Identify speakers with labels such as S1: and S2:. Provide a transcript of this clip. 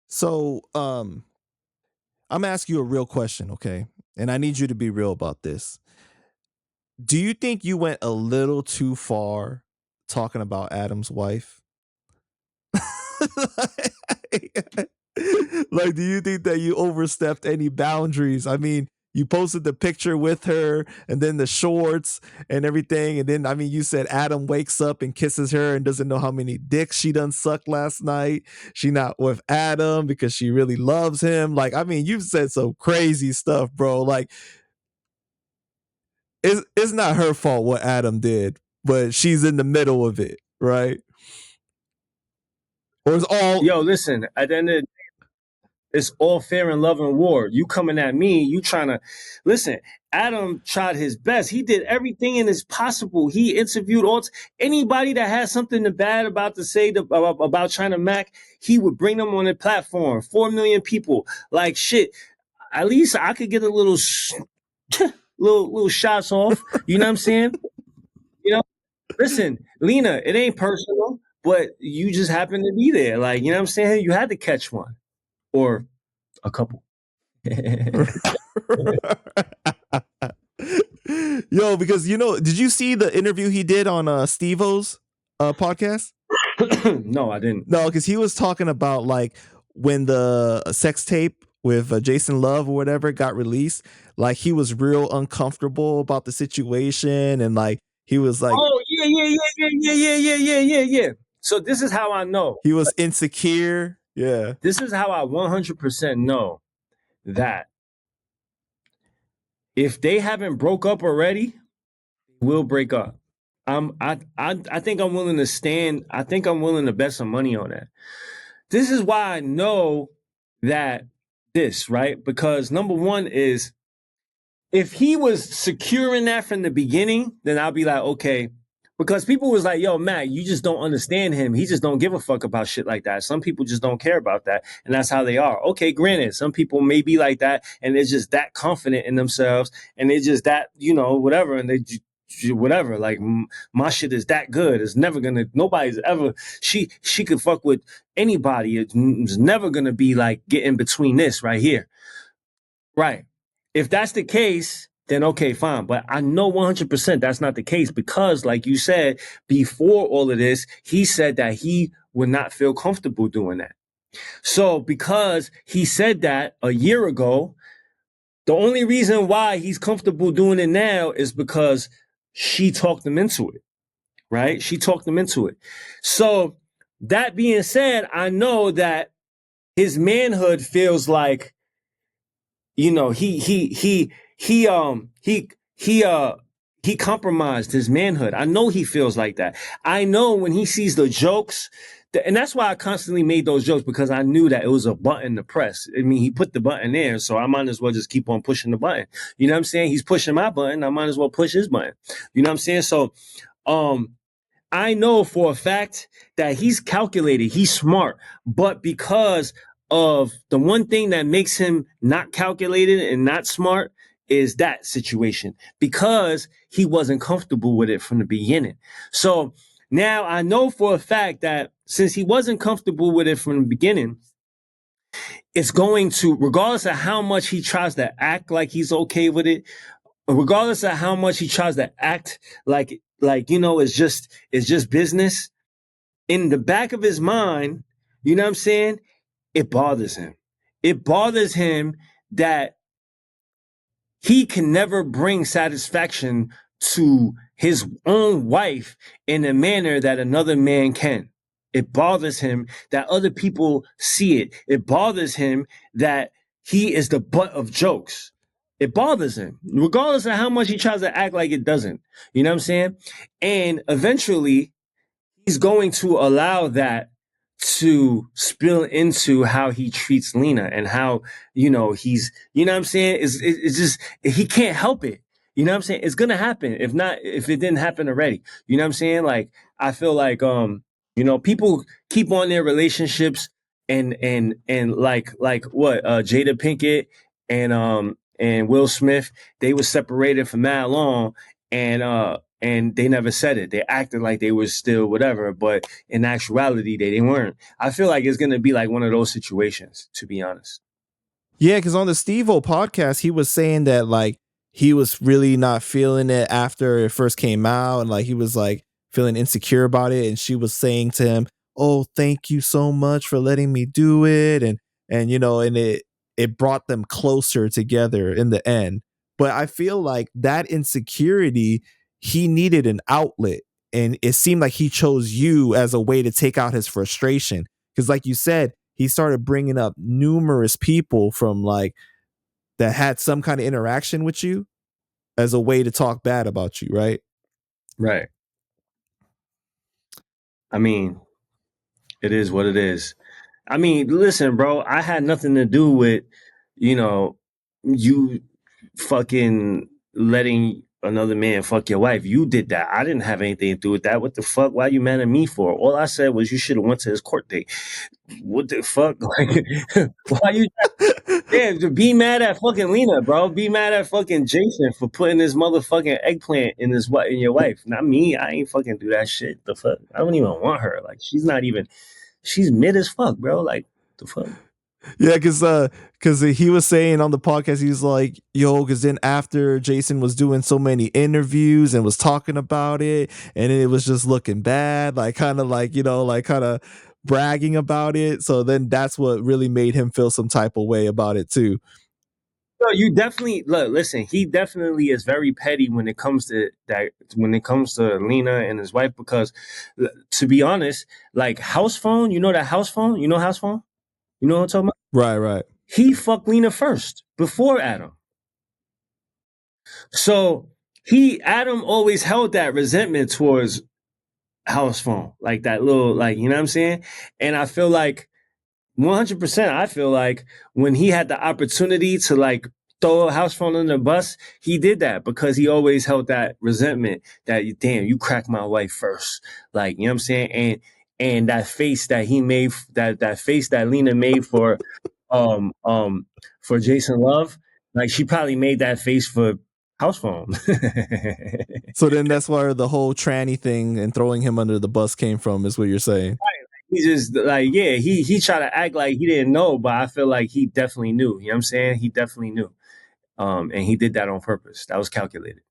S1: So, I'm gonna ask you a real question, okay? And I need you to be real about this. Do you think you went a little too far talking about Adam's wife? Like, do you think that you overstepped any boundaries? I mean, you posted the picture with her and then the shorts and everything. And then, I mean, you said Adam wakes up and kisses her and doesn't know how many dicks she done sucked last night. She not with Adam because she really loves him. Like, I mean, you've said some crazy stuff, bro. Like, it's not her fault what Adam did, but she's in the middle of it, right? Or it's all
S2: Yo, listen, at the end of the day, it's all fair in love and war. You coming at me, you trying to listen. Adam tried his best. He did everything in his possible. He interviewed anybody that had something bad about to say about China Mac. He would bring them on the platform. 4 million people. Like shit. At least I could get a little little shots off. You know what I'm saying? You know, listen, Lena, it ain't personal, but you just happen to be there. Like, you know what I'm saying? You had to catch one or a couple.
S1: Yo, because did you see the interview he did on Steve-O's podcast?
S2: No, I didn't.
S1: No, because he was talking about like when the sex tape with Jason Love or whatever got released, like he was real uncomfortable about the situation, and like he was like,
S2: oh yeah. So this is how I know
S1: he was insecure. Yeah,
S2: this is how I 100% know that if they haven't broke up already, we'll break up. I think I'm willing to stand. I think I'm willing to bet some money on that. This is why I know that this, right? Because number one is if he was securing that from the beginning, then I'll be like, okay. Because people was like, yo, Matt, you just don't understand him. He just don't give a fuck about shit like that. Some people just don't care about that. And that's how they are. Okay, granted, some people may be like that and they're just that confident in themselves and they're just that, whatever. And they whatever, like my shit is that good. It's never gonna, nobody's ever, she could fuck with anybody. It's never gonna be like get in between this right here. Right. If that's the case, then okay, fine. But I know 100% that's not the case because, like you said, before all of this, he said that he would not feel comfortable doing that. So because he said that a year ago, the only reason why he's comfortable doing it now is because she talked him into it, right? She talked him into it. So that being said, I know that his manhood feels like, he compromised his manhood. I know he feels like that. I know when he sees the jokes, and that's why I constantly made those jokes because I knew that it was a button to press. I mean, he put the button there, so I might as well just keep on pushing the button. You know what I'm saying? He's pushing my button. I might as well push his button. You know what I'm saying? So, I know for a fact that he's calculated, he's smart, but because of the one thing that makes him not calculated and not smart is that situation because he wasn't comfortable with it from the beginning. So now I know for a fact that since he wasn't comfortable with it from the beginning, it's going to, regardless of how much he tries to act like he's okay with it, regardless of how much he tries to act like it's just business, in the back of his mind, you know what I'm saying? It bothers him. It bothers him that he can never bring satisfaction to his own wife in a manner that another man can. It bothers him that other people see it. It bothers him that he is the butt of jokes. It bothers him, regardless of how much he tries to act like it doesn't. You know what I'm saying? And eventually, he's going to allow that to spill into how he treats Lena and how, he's, you know what I'm saying? It's just, he can't help it. You know what I'm saying? It's going to happen. If it didn't happen already, you know what I'm saying? Like, I feel like, people keep on their relationships and like what, Jada Pinkett and Will Smith, they were separated for mad long. And and they never said it. They acted like they were still whatever, but in actuality, they weren't. I feel like it's gonna be like one of those situations, to be honest.
S1: Yeah, because on the Steve-O podcast, he was saying that like he was really not feeling it after it first came out, and like he was like feeling insecure about it, and she was saying to him, "Oh, thank you so much for letting me do it," and you know, and it brought them closer together in the end. But I feel like that insecurity, he needed an outlet, and it seemed like he chose you as a way to take out his frustration. Because, like you said, he started bringing up numerous people from like that had some kind of interaction with you as a way to talk bad about you, right?
S2: Right. I mean, it is what it is. I mean, listen, bro, I had nothing to do with, you know, you fucking letting another man fuck your wife. You did that. I didn't have anything to do with that. What the fuck? Why you mad at me for? All I said was you should have went to his court date. What the fuck? Like, why you? Yeah, be mad at fucking Lena, bro. Be mad at fucking Jason for putting this motherfucking eggplant in in your wife. Not me. I ain't fucking do that shit. The fuck? I don't even want her. Like, she's not even. She's mid as fuck, bro. Like, the fuck?
S1: Yeah, because he was saying on the podcast, he was like, yo, because then after Jason was doing so many interviews and was talking about it, and it was just looking bad, like kind of like, you know, like kind of bragging about it. So then that's what really made him feel some type of way about it too.
S2: No, you definitely look. Listen, he definitely is very petty when it comes to that. When it comes to Lena and his wife, because to be honest, like house phone, you know that house phone, you know house phone, you know what I'm talking about.
S1: Right, right.
S2: He fucked Lena first before Adam, so Adam always held that resentment towards house phone, like that little, like you know what I'm saying. And I feel like 100%. I feel like when he had the opportunity to like throw a house phone on the bus, he did that because he always held that resentment that damn, you cracked my wife first. Like, you know what I'm saying? And that face that he made, that face that Lena made um um for Jason Love, like she probably made that face for house phone.
S1: So then that's where the whole tranny thing and throwing him under the bus came from, is what you're saying.
S2: He just like, yeah, he tried to act like he didn't know, but I feel like he definitely knew. You know what I'm saying? He definitely knew. And he did that on purpose. That was calculated.